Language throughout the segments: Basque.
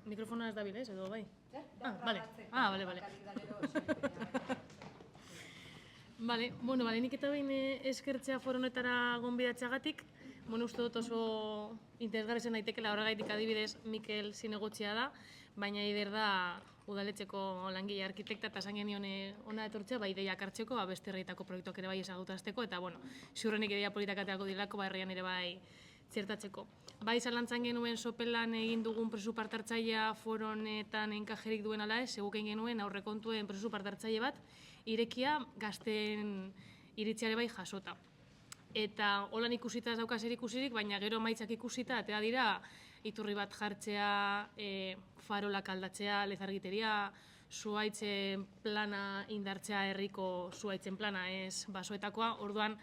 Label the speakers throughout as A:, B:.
A: Mikrofona ez da bile, edo bai? Bale. Bale. Bale, bueno, nik eta behin eskertzea foro honetara gonbidatzeagatik. Uste dut oso interesgarri zen daitekela, horregaitik adibidez Mikel Zinegotxea da, baina ider da udaletxeko langile arkitekta eta esan genion hona etortzea, ideiak hartzeko, beste herrietako proiektuak ere bai ezagutazteko, eta ziurrenik ideia politak aterako dilako, herrian ere bai txertatzeko. Bai, zalantzan genuen sopelan egin dugun prozesu partartzailea foro honetan enkajerik duen ala ez, seguken genuen aurrekontuen prozesu partartzaile bat, irekia gazten iritziare bai jasota. Eta holan ikusita ez daukaz ikusirik, baina gero maitzak ikusita, atea dira, iturri bat jartzea, farolak aldatzea, lezargiteria, zuhaitzen plana indartzea, herriko zuhaitzen plana ez basoetakoa. Orduan,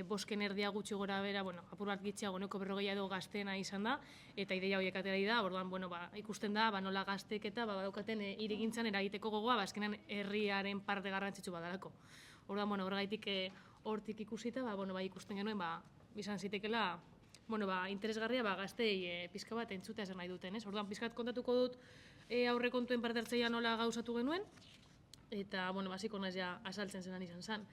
A: bosken erdia gutxi gora bera, apur bat gitxiago, neko 40 edo gazteena izan da, eta ideia horiek atera da, orduan, ikusten da, nola gaztek eta badaukaten hirigintzan eragiteko gogoa, azkenan herriaren parte garrantzitsu badalako. Orduan, horregaitik hortik ikusita, ikusten genuen, izan zitekela, interesgarria gaztei pizka bat entzutea zer nahi duten, ez? Orduan, pizkat kontatuko dut aurrekontuen parte hartzailea nola gauzatu genuen, eta, basiko naiz ja azaltzen zelan izan zen.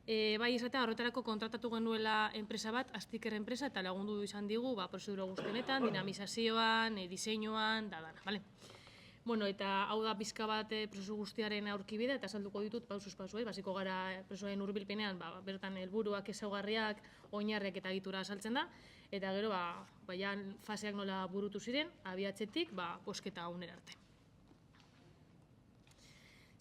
A: Bai, esatea, horretarako kontratatu genuela enpresa bat, Astiker enpresa, eta lagundu izan digu, prozedura guztienetan, dinamizazioan, diseinuan, da dana, bale? Eta hau da pizka bat prozesu guztiaren aurkibidea, eta salduko ditut pausuz pausu, basiko gara prozesuaren hurbilpenean, bertan helburuak, ezaugarriak, oinarriak eta egitura azaltzen da, eta gero, faseak nola burutu ziren, abiatzetik, bozketa unera arte.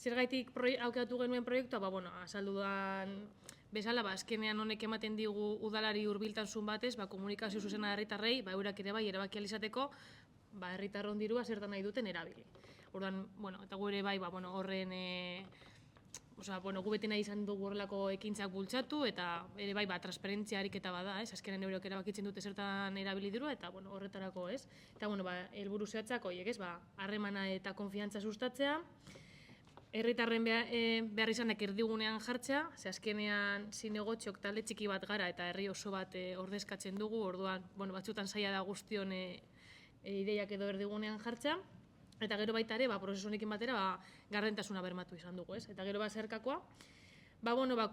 A: Zergaitik aukatu genuen proiektua, azaldu duan bezala, azkenean honek ematen digu udalari hurbiltasun batez, komunikazio zuzena herritarrei, eurak ere bai erabaki ahal izateko, herritarron dirua zertan nahi duten erabili. Orduan, eta gu ere bai, horren, gu beti nahi izan dugu horrelako ekintzak bultzatu, eta ere bai, transparentzia ariketa bada, azkenean eurek erabakitzen dute zertan erabili dirua, eta horretarako, ez? Eta, helburu zehatzak horiek, ez? Harremana eta konfiantza sustatzea, herritarren behar izanak erdigunean jartzea, ze azkenean zinegotxok talde txiki bat gara eta herri oso bat ordezkatzen dugu, orduan, batzutan zaila da guztion ideiak edo erdigunean jartzea, eta gero baita ere, prozesu honekin batera, gardentasuna bermatu izan dugu, ez? Eta gero zerkakoa,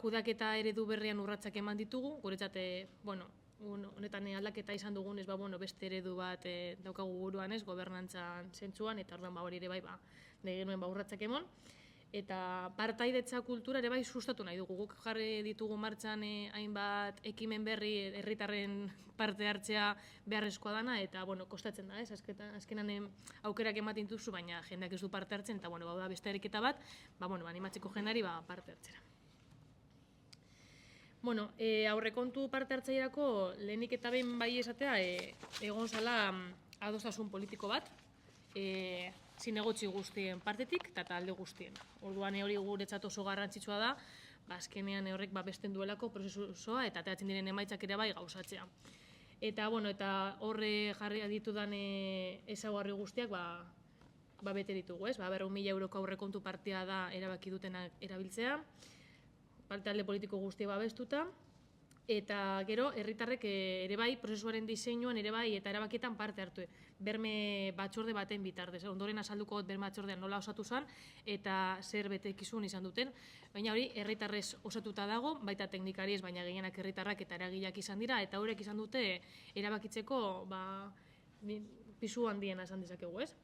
A: kudeaketa eredu berrian urratsak eman ditugu, guretzat, honetan aldaketa izan dugunez, beste eredu bat daukagu buruan, ez? Gobernantzan zentzuan, eta orduan hori ere bai, nahi genuen urratsak emon. Eta partaidetza kultura ere bai sustatu nahi dugu. Guk jarri ditugu martxan hainbat ekimen berri herritarren parte hartzea beharrezkoa dana, eta kostatzen da, ez? Azkenan aukerak ematen duzu, baina jendeak ez du parte hartzen, eta da beste eriketa bat, animatzeko jendari parte hartzera. Aurrekontu parte hartzailerako lehenik eta behin bai esatea egon zala adostasun politiko bat, zinegotzi guztien partetik eta talde guztien. Orduan hori guretzat oso garrantzitsua da, azkenean horrek besten duelako prozesu osoa eta ateratzen diren emaitzak ere bai gauzatzea. Eta horre jarri ditudan ezaugarri guztiak bete ditugu, ez? 100.000 euroko aurrekontu partea da erabaki dutenak erabiltzea, talde politiko guztiak babestuta, eta gero, herritarrek ere bai, prozesuaren diseinuan ere bai, eta erabakietan parte hartu. Berme batzorde baten bitartez. Ondoren azalduko berme batzordean nola osatu zen, eta zer betekizun izan duten. Baina hori, herritarrez osatuta dago, baita teknikariez, baina gehienak herritarrak eta eragileak izan dira, eta horrek izan dute erabakitzeko pisu handiena esan dezakegu, ez?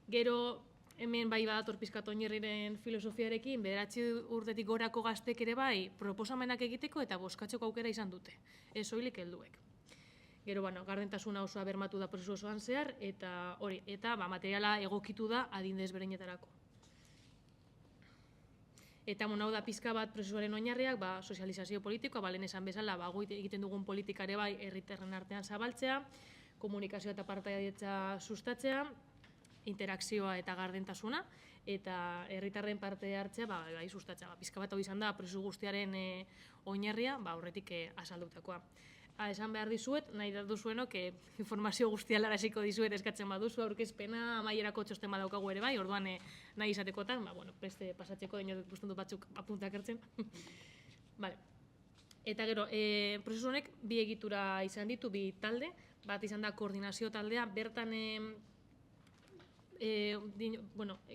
A: Gero, hemen bai badator pizkat oinarriren filosofiarekin, 9 urtetik gorako gaztek ere bai proposamenak egiteko eta bozkatzeko aukera izan dute, ez soilik helduek. Gero, gardentasuna osoa bermatu da prozesu osoan zehar, eta hori, eta materiala egokitu da adin desberdinetarako. Eta hau da pizka bat prozesuaren oinarriak, sozializazio politikoa, lehen esan bezala, gu egiten dugun politikare bai herritarren artean zabaltzea, komunikazioa eta partaidetza sustatzea, interakzioa eta gardentasuna, eta herritarren parte hartzea bai sustatzea. Pizka bat hau izan da prozesu guztiaren oinarria, horretik azaldutakoa. Esan behar dizuet, nahi duzuenok informazio guztia laraziko dizuet eskatzen baduzu, aurkezpena amaierako txosten badaukagu ere bai, orduan nahi izatekotan, preste pasatzeko, dinoet guztien dut batzuk apuntak hartzen. Eta gero, prozesu honek bi egitura izan ditu, bi talde, bat izan da koordinazio taldea, bertan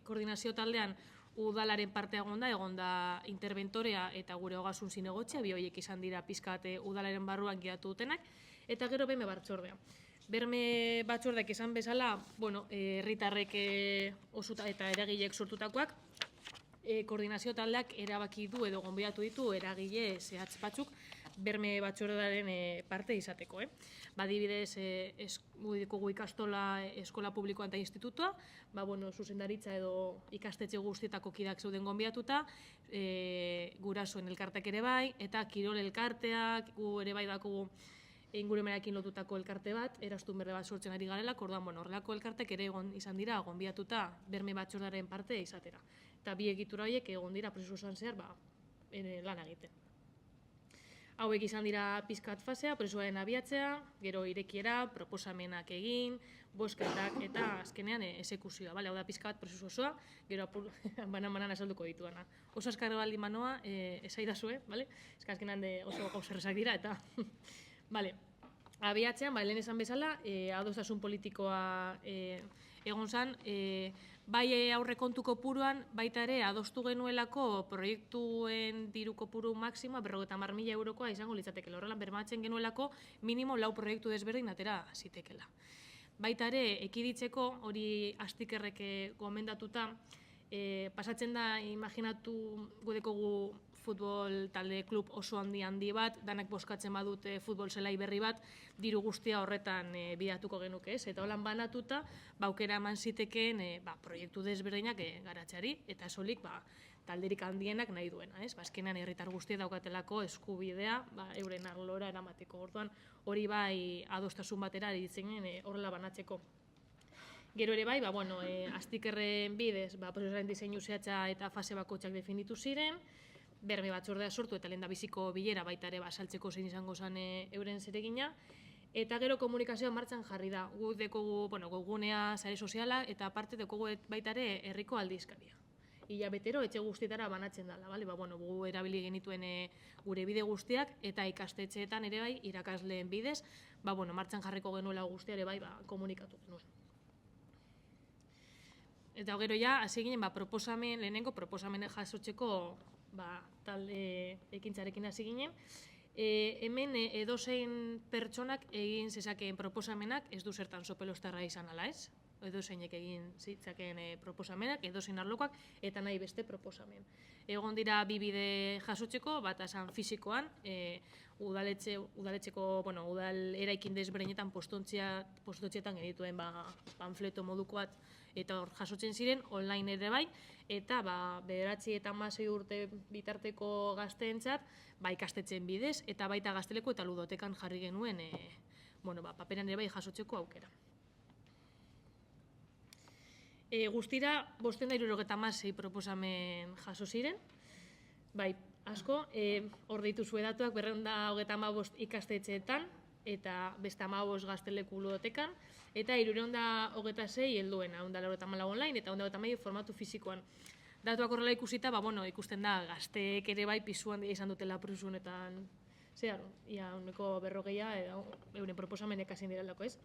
A: koordinazio taldean udalaren partea egon da interventorea eta gure ogasun zinegotzea, bi horiek izan dira pizkat udalaren barruan gidatu dutenak, eta gero berme batzordea. Berme batzordeak esan bezala, herritarrek eta eragilek sortutakoak, koordinazio taldeak erabaki du edo gonbidatu ditu eragile zehatz batzuk berme batzordearen parte izateko. Adibidez, ditugu ikastola, eskola publikoa eta institutua, zuzendaritza edo ikastetxe guztietako kideak zeuden gonbidatuta, gurasoen elkarteak ere bai, eta kirol elkarteak, gu ere bai dakugu ingurumenarekin lotutako elkarte bat, erastun berde bat sortzen ari garelak, orduan, horrelako elkartek ere izan dira gonbidatuta berme batzordearen parte izatera. Eta bi egitura horiek egon dira prozesuan zehar lan egiten. Hauek izan dira pizkat fasea, prozesuaren abiatzea, gero irekiera, proposamenak egin, bozketak eta azkenean esekuzioa. Hau da pizkat prozesu osoa, gero banan azalduko dituana. Oso azkarra baldin manoa, esaidazue, azkenean oso gauzerrezak dira eta... Abiatzean, lehen esan bezala, adostasun politikoa egon zen, bai aurrekontu kopuruan, baita ere adostu genuelako proiektuen diru kopuru maksimoa 50.000 eurokoa izango litzatekela. Horrela, bermatzen genuelako minimo 4 proiektu desberdin atera zitekela. Baita ere, ekiditzeko, hori Astikerrek gomendatuta, pasatzen da, imaginatu gudekogu futbol talde klub oso handi bat, danak bozkatzen badute futbol zelai berri bat, diru guztia horretan bidatuko genuke, eta holan banatuta, aukera eman zitekeen proiektu desberdinak garatzeari, eta solik talderik handienak nahi duena. Azkenean herritar guztia daukatelako eskubidea euren arlora eramateko. Orduan hori bai adostasun batera aritzen horrela banatzeko. Gero ere bai, Astikerren bidez, prozesuaren diseinu zehatza eta fase bakoitzak definitu ziren, berme batzordea sortu eta lehendabiziko bilera baita ere saltzeko zein izango zen euren zeregina, eta gero komunikazioa martxan jarri da. Gu dekogu webgunea, sare soziala, eta aparte dekogu baita ere herriko aldizkaria. Hilabetero etxe guztietara banatzen dela, gu erabili genituen gure bide guztiak, eta ikastetxeetan ere bai, irakasleen bidez, martxan jarriko genuela guztia ere bai komunikatu genuen. Eta gero hasi ginen, lehenengo proposamenek jasotzeko talde ekintzarekin hasi ginen. Hemen edozein pertsonak egin zezakeen proposamenak, ez du zertan sopelostarra izan ala ez, edozeinek egin zitzakeen proposamenak, edozein arlokoak, eta nahi beste proposamen. Egon dira bi bide jasotzeko, bat esan fisikoan, udaletxeko, udal eraikin desberdinetan postontxeetan genituen panfleto moduko bat, eta hor jasotzen ziren, online ere bai, eta 9 eta 16 urte bitarteko gazteentzat, ikastetxeen bidez, eta baita gazteleko eta ludotekan jarri genuen, paperan ere bai jasotzeko aukera. Guztira, 576 proposamen jaso ziren, asko, hor dituzue datuak 235 ikastetxeetan, eta beste 15 gazteleku ludotekan, eta 326 helduen, 194 online, eta 194 formatu fizikoan. Datuak horrela ikusita, ikusten da, gazteek ere bai pisuan izan dutela prozesu honetan, ia 40 euren proposamenek hazin direlako, ez?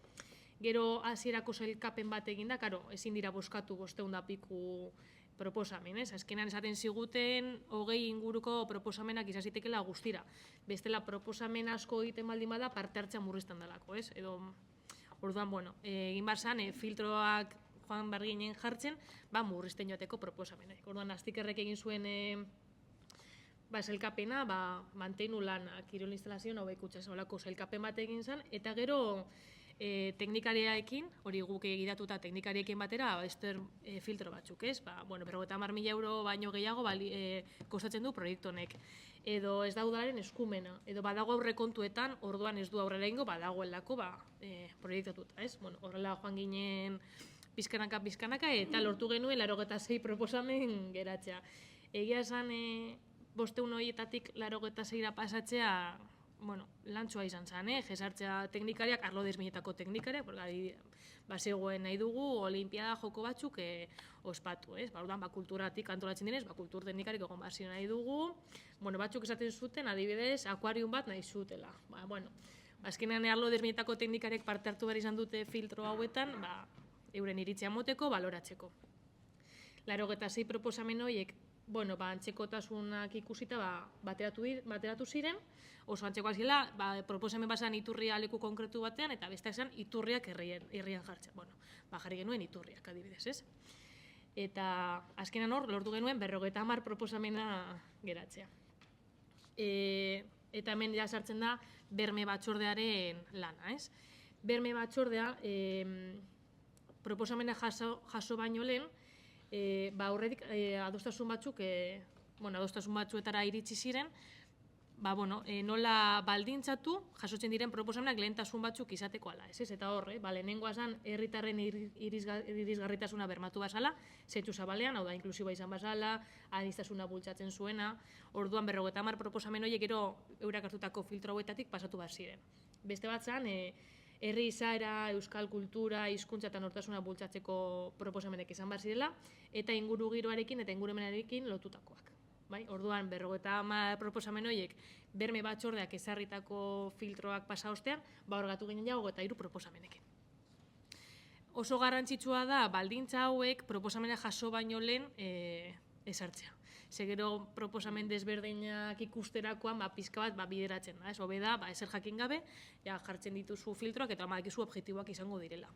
A: Gero hasierako sailkapen bat eginda, ezin dira bozkatu 500 piku proposamen, ez? Azkenean esaten ziguten 20 inguruko proposamenak izan zitekela guztira. Bestela proposamen asko egiten baldin bada parte hartzea murrizten delako, ez? Orduan, egin barzan, filtroak joan barginen jartzen, murrizten joateko proposamenak. Orduan, Astikerrek egin zuen sailkapena, manteinu lana, kirol instalazioan hobekuntza olako sailkapen bat egin zen, eta gero teknikariaekin, hori guk egidatuta teknikariekin batera, beste filtro batzuk, ez? 50.000 euro baino gehiago kostatzen du proiektu honek. Edo ez da udalaren eskumena, edo badago aurrekontuetan, orduan ez du aurrera ingo, badagoelako proiektatuta, ez? Horrela joan ginen pizkanaka, eta lortu genuen 86 proposamen geratzea. Egia esan, 500 horietatik 86ra pasatzea, lantxoa izan zen, jesartzea teknikariak, arlo desbinetako teknikariak, zegoen nahi dugu, olimpiada joko batzuk ospatu, ez? Orduan, kulturatik antolatzen dinez, kultur teknikarik egon bazio nahi dugu, batzuk esaten zuten, adibidez, akuarium bat nahi zutela. Azkenean, arlo desbinetako teknikariak parte hartu behar izan dute filtro hauetan, euren iritzia moteko, baloratzeko. 86 proposamen horiek, antzekotasunak ikusita bateratu ziren, oso antzekoak zirela, proposamen bazan iturria leku konkretu batean, eta besteak zen iturriak herrian jartzen. Jarri genuen iturriak adibidez, ez? Eta azkenan hor, lortu genuen 50 proposamena geratzea. Eta hemen ja sartzen da berme batzordearen lana, ez? Berme batzordea, proposamena jaso baino lehen, horretik adostasun batzuetara iritsi ziren, nola baldintzatu jasotzen diren proposamenak lehentasun batzuk izateko ala, ez? Eta hor, lehenengoa zen herritarren irisgarritasuna bermatu bazala, zentzu zabalean, hau da, inklusiboa izan bazala, aniztasuna bultzatzen zuena, orduan 50 proposamen horiek gero eurak hartutako filtro hauetatik pasatu bat ziren. Beste bat zen, herri izaera, euskal kultura, hizkuntza eta nortasuna bultzatzeko proposamenek izan behar zirela, eta inguru giroarekin eta ingurumenarekin lotutakoak. Orduan, 50 proposamen horiek berme batzordeak ezarritako filtroak pasa ostean, horregatu ginen ja 23 proposamenekin. Oso garrantzitsua da baldintza hauek proposamena jaso baino lehen ezartzea. Gero proposamen desberdinak ikusterakoan pizka bat bideratzen da. Hobe da, ezer jakin gabe, jartzen dituzu filtroak eta badakizu objektiboak izango direla.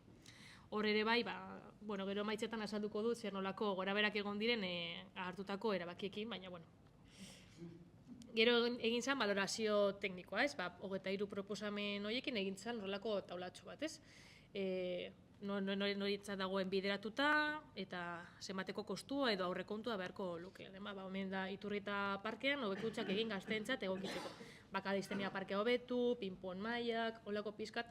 A: Hor ere bai, gero maitzetan azalduko dut zer nolako gorabeherak egon diren hartutako erabakiekin, baina gero egin zen balorazio teknikoa, ez? 23 proposamen horiekin egin zen nolako taulatxo bat, ez? Noritzat dagoen bideratuta eta zenbateko kostua edo aurrekontua beharko luke. Hemen da Iturrieta parkean hobekuntzak egin gazteentzat egokitzeko. Bakadiztenia parkea hobetu, pinpon mailak, holako pizkat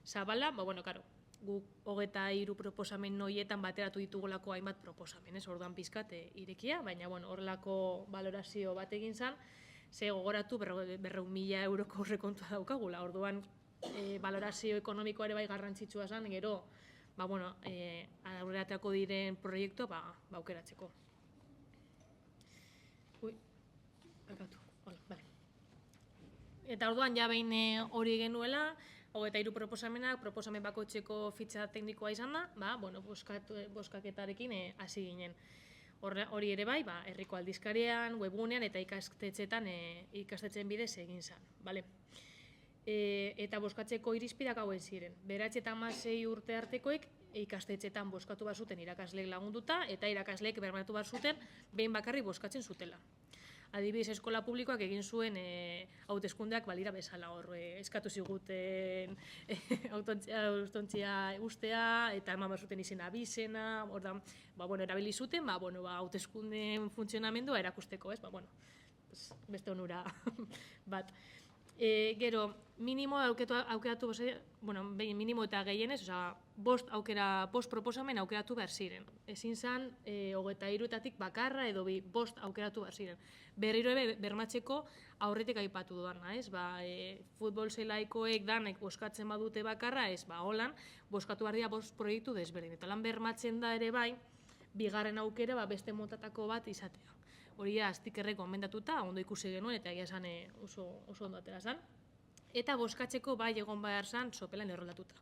A: zabala, karo, guk 23 proposamen horietan bateratu ditugolako hainbat proposamen, ez? Orduan pizkat irekia, baina horrelako balorazio bat egin zen, ze gogoratu 200.000 euroko aurrekontua daukagula. Orduan balorazio ekonomikoa ere bai garrantzitsua zen, gero aurreratzeko diren proiektua aukeratzeko. Eta orduan ja behin hori genuela, 23 proposamen bakoitzeko fitxa teknikoa izan da, bozkaketarekin hasi ginen. Hori ere bai, herriko aldizkarian, webgunean eta ikastetxeen bidez egin zen. Eta bozkatzeko irizpideak hauen ziren. 9 eta 16 urte artekoek ikastetxetan bozkatu bat zuten irakasleek lagunduta eta irakasleek bermatu bat zuten behin bakarrik bozkatzen zutela. Adibidez, eskola publikoak egin zuen hauteskundeak balira bezala hor. Eskatu ziguten austontzia ustea eta eman bat zuten izena abizena, erabili zuten, hauteskundeen funtzionamendua erakusteko, ez? Beste onura bat. Gero, minimo aukeratu, minimo eta gehienez, bost proposamen aukeratu behar ziren. Ezin zen, 23-etatik bakarra edo bost aukeratu behar ziren. Berriro bermatzeko aurretik aipatu duana, ez? Futbol zelaikoek danek boskatzen badute bakarra, ez, holan, boskatu behar dira bost proiektu desberdin. Eta lan bermatzen da ere bai, bigarren aukera beste motatako bat izatea. Hori aztikerrek gomendatuta, ondo ikusi genuen, eta egia esan oso ondo atera zen. Eta bozkatzeko bai egon behar zen sopelan erroldatuta.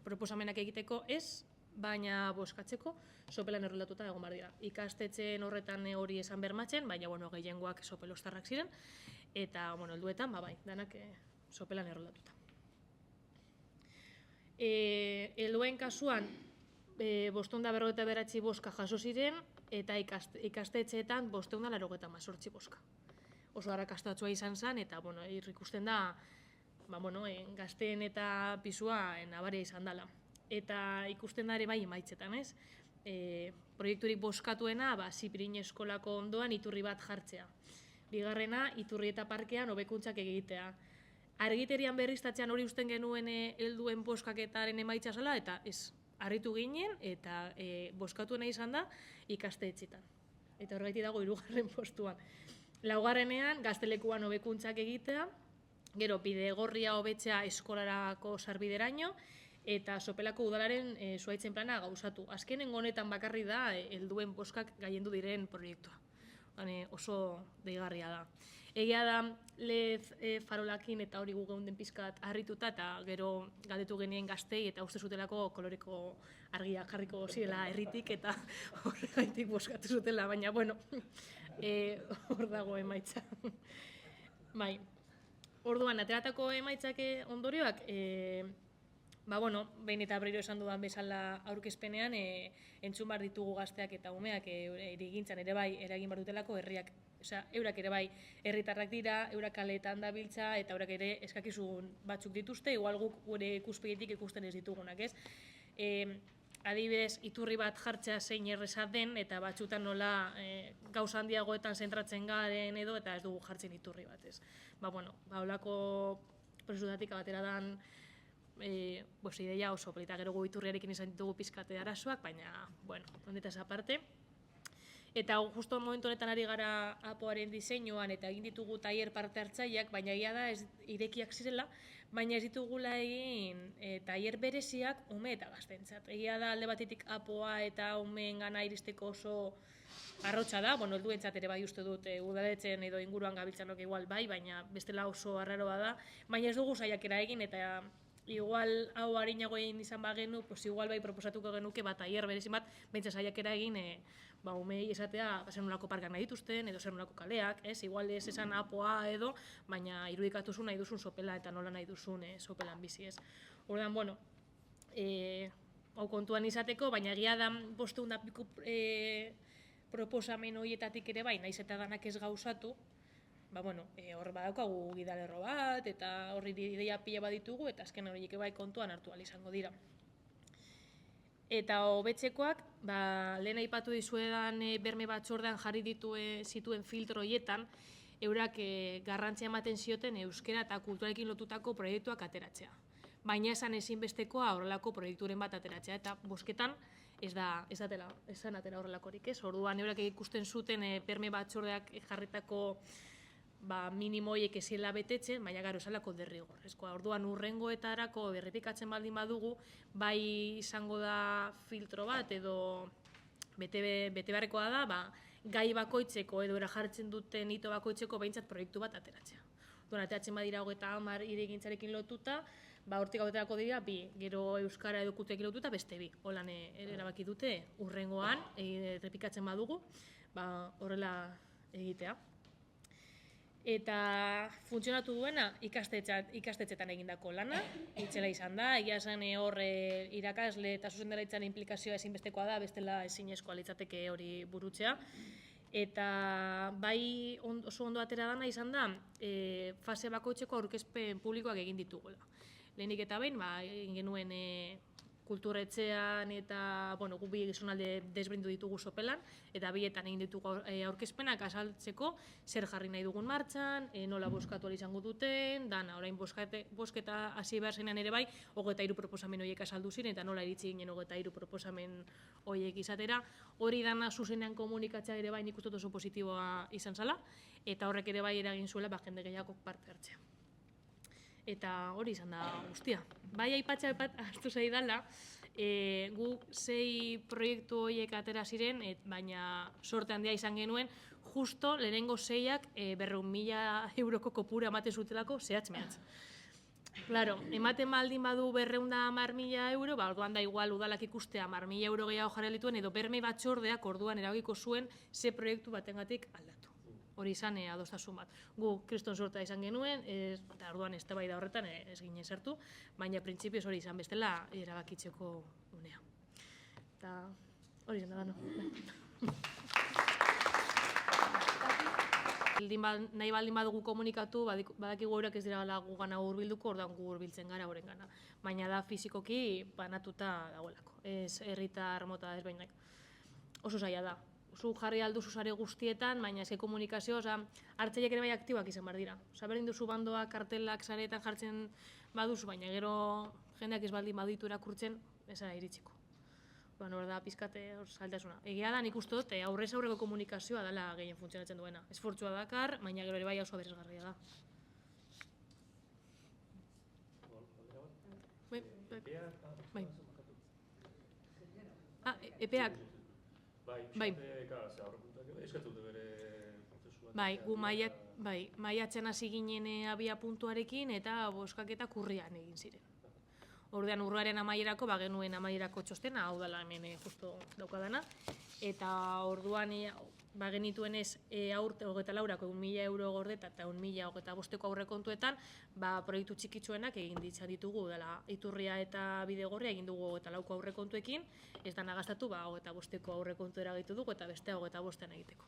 A: Proposamenak egiteko ez, baina bozkatzeko sopelan erroldatuta egon behar dira. Ikastetxeen horretan hori esan bermatzen, baina gehiengoak sopelostarrak ziren, eta helduetan, bai, danak sopelan erroldatuta. Helduen kasuan, 559 bozka jaso ziren, eta ikastetxeetan 588 bozka. Oso arrakastatsua izan zen, eta ikusten da gazteen eta pisua nabaria izan dela. Eta ikusten da ere bai emaitzetan, ez? Proiekturik bozkatuena, Zipirin eskolako ondoan iturri bat jartzea. Bigarrena, Iturrieta parkean hobekuntzak egitea. Argiterian berriztatzean hori usten genuen helduen bozkaketaren emaitza zela, eta ez. Harritu ginen eta bozkatuena izan da ikastetxetan. Eta horregatik dago 3. postuan. 4. gaztelekuan hobekuntzak egitea, gero bidegorria hobetzea eskolarako sarbideraino, eta Sopelako udalaren zuhaitzen plana gauzatu. Azkenen honetan bakarri da helduen bozkak gailendu diren proiektua. Oso deigarria da. Egia da, lez farolakin eta hori gu geunden pizkat harrituta, eta gero galdetu genien gaztei, eta uste zutelako koloreko argiak jarriko zirela herritik, eta horregaitik boskatu zutela, baina, bueno, hor dago emaitza. Bai, orduan, ateratako emaitzak ondorioak, behin eta berriro esan dudan bezala aurkezpenean, entzun behar ditugu gazteak eta umeak erigintzan ere bai eragin behar dutelako herriak, eurak ere bai herritarrak dira, eurak kaleetan dabiltza eta eurak ere eskakizun batzuk dituzte, igual guk gure ikuspegitik ikusten ez ditugunak, ez? Adibidez, iturri bat jartzea zein erreza den, eta batzutan nola gauza handiagoetan zentratzen garen edo, eta ez dugu jartzen iturri bat, ez? Holako prozesutatik abatera dan ideia oso polita, gero gu iturriarekin izan ditugu pizkate arazoak, baina, ondetaz aparte. Eta justo momentu honetan ari gara apoaren diseinuan eta egin ditugu tailer parte hartzaileak, baina egia da irekiak zirela, baina ez ditugula egin tailer bereziak ume eta gaztentzat. Egia da alde batetik apoa eta umeen gana iristeko oso arrotsa da, helduentzat ere bai uste dut udaletxeen edo inguruan gabiltzanok igual bai, baina bestela oso arraroa da, baina ez dugu saiakera egin eta igual hau harinago egin izan bagenu, igual bai proposatuko genuke tailer berezin bat, behintzat saiakera egin umei esatea zer nolako parkak nahi dituzten, edo zer nolako kaleak, igual ez esan apoa edo, baina irudikatuzu nahi duzun sopela eta nola nahi duzun sopelan bizi, ez. Orduan, hau kontuan izateko, baina egia da bosteun da piku proposamen horietatik ere bai, nahiz eta danak ez gauzatu, hor badaukagu gidalerro bat, eta horri ideia pila bat ditugu, eta azken horiek bai kontuan hartu ahal izango dira. Eta hobetzekoak, lehen aipatu dizuedan berme batzordean jarri zituen filtro horietan, eurak garrantzia ematen zioten euskera eta kulturarekin lotutako proiektuak ateratzea. Baina esan ezinbestekoa horrelako proiekturen bat ateratzea, eta bosketan ez zan atera horrelakorik, ez? Orduan eurak ikusten zuten berme batzordeak jarritako minimo horiek ezela betetzen, baina gero esalako derrigorrezkoa. Orduan urrengoetarako berrepikatzen baldin badugu, bai izango da filtro bat edo bete beharrekoa da, gai bakoitzeko edo jartzen duten hito bakoitzeko behintzat proiektu bat ateratzea. Orduan ateratzen badira 30 hirigintzarekin lotuta, hortik aterako dira bi, gero euskara edo kulturarekin lotuta beste bi. Holan erabaki dute urrengoan errepikatzen badugu, horrela egitea. Eta funtzionatu duena ikastetxetan egindako lana, itzela izan da, egia esan hor irakasle eta zuzendaritzaren inplikazioa ezinbestekoa da, bestela ezinezkoa litzateke hori burutzea. Eta bai oso ondo atera dana izan da, fase bakoitzeko aurkezpen publikoak egin ditugula. Lehenik eta behin, egin genuen kulturetxean eta, gu bi gizonalde desbrindu ditugu sopelan, eta bietan egin ditugu aurkezpenak azaltzeko zer jarri nahi dugun martxan, nola boskatu ahal izango duten, dana, orain bosketa hasi behar zenean ere bai, 23 proposamen horiek azaldu ziren, eta nola iritsi ginen 23 proposamen horiek izatera. Hori dana zuzenean komunikatzea ere bai nik uste dut oso positiboa izan zala, eta horrek ere bai eragin zuela jende gehiagok parte hartzea. Eta hori izan da guztia. Bai aipatzea hartu zaidala, guk 6 proiektu horiek atera ziren, baina sorte handia izan genuen, justo lehenengo 6ak 200.000 euroko kopura ematen zutelako zehatz-mehatz. Claro, ematen baldin badu 210.000 euro, orduan da igual udalak ikustea 10.000 euro gehiago jarri dituen, edo berme batzordeak orduan eragiko zuen ze proiektu batengatik aldatu. Hori izan adostasun bat. Gu kriston sortea izan genuen, eta orduan eztabaida horretan ez ginen sartu, baina printzipioz hori izan bestela erabakitzeko unea. Eta hori izan da, nahi baldin badugu komunikatu, badakigu eurak ez dira gugana hurbilduko, orduan gu hurbiltzen gara horrengana. Baina da fizikoki banatuta dagoelako. Ez herritar mota ezberdinak. Oso zaila da. Zu jarri alduzu sare guztietan, baina ezke komunikazio, hartzaileak ere bai aktibak izan behar dira. Berdin duzu bandoak, kartelak, sareetan jartzen baduzu, baina gero jendeak ez baldin baditu irakurtzen, ez ara iritsiko. Hor da, pizkate hor saltasuna. Egia da, nik uste dut, aurrez aurreko komunikazioa dela gehien funtzionatzen duena. Esfortzua dakar, baina gero ere bai oso aberasgarria da. Bai. Epeak.
B: Bai, aurrepuntuak eskatu dute bere prozesua
A: Bai, gu maiatzen hasi ginen abia puntuarekin eta boskaketa urrian egin ziren. Ordean urriaren amaierako, genuen amaierako txostena, hau dela hemen justo daukadana, eta orduan genituen ez aurte 24ako 1.000 euro gordeta eta 1.025 aurrekontuetan, proiektu txikitsuenak egin ditza ditugu, dela Iturria eta Bidegorria egin dugu 24ko aurrekontuekin, ez dana gastatu 25ko aurrekontu eragitu dugu eta beste 25ean egiteko.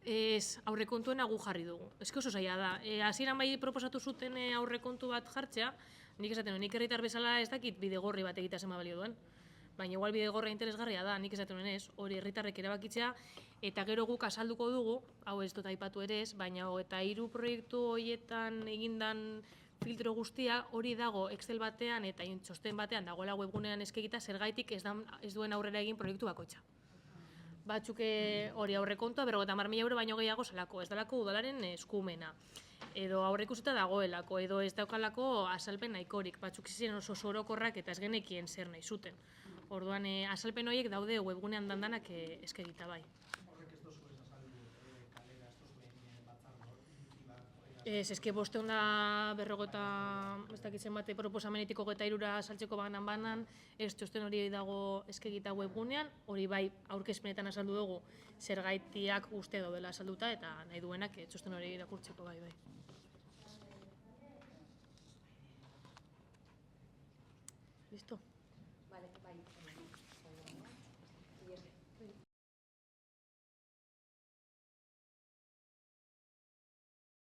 A: Ez, aurrekontuena gu jarri dugu. Ez oso zaila da. Hasieran bai proposatu zuten aurrekontu bat jartzea, nik esaten nuen, nik herritar bezala ez dakit Bidegorri bat egitea zenba balio duen. Baina igual Bidegorria interesgarria da, nik esaten nuen ez, hori herritarrek erabakitzea, eta gero guk azalduko dugu, hau ez dut aipatu ere ez, baina eta 3 proiektu horietan egindan filtro guztia hori dago Excel batean eta txosten batean dagoela webgunean eskegita zergaitik ez duen aurrera egin proiektu bakoitza. Batzuk hori aurrekontua 50.000 euro baino gehiago zelako, ez dalako udalaren eskumena. Edo aurreikusita dagoelako, edo ez daukalako azalpen nahikorik. Batzuk ziren oso orokorrak eta ez genekien zer nahi zuten. Orduan azalpen horiek daude webgunean dandanak eskegita bai. Ez, eske 550 ez dakitzen bate proposamenetik 23 saltzeko banan, ez txosten hori dago eskegita webgunean, hori bai aurkezpenetan azaldu dugu zergaitiak uste daudela azalduta eta nahi duenak txosten hori irakurtzeko bai. Listo? Vale, bai.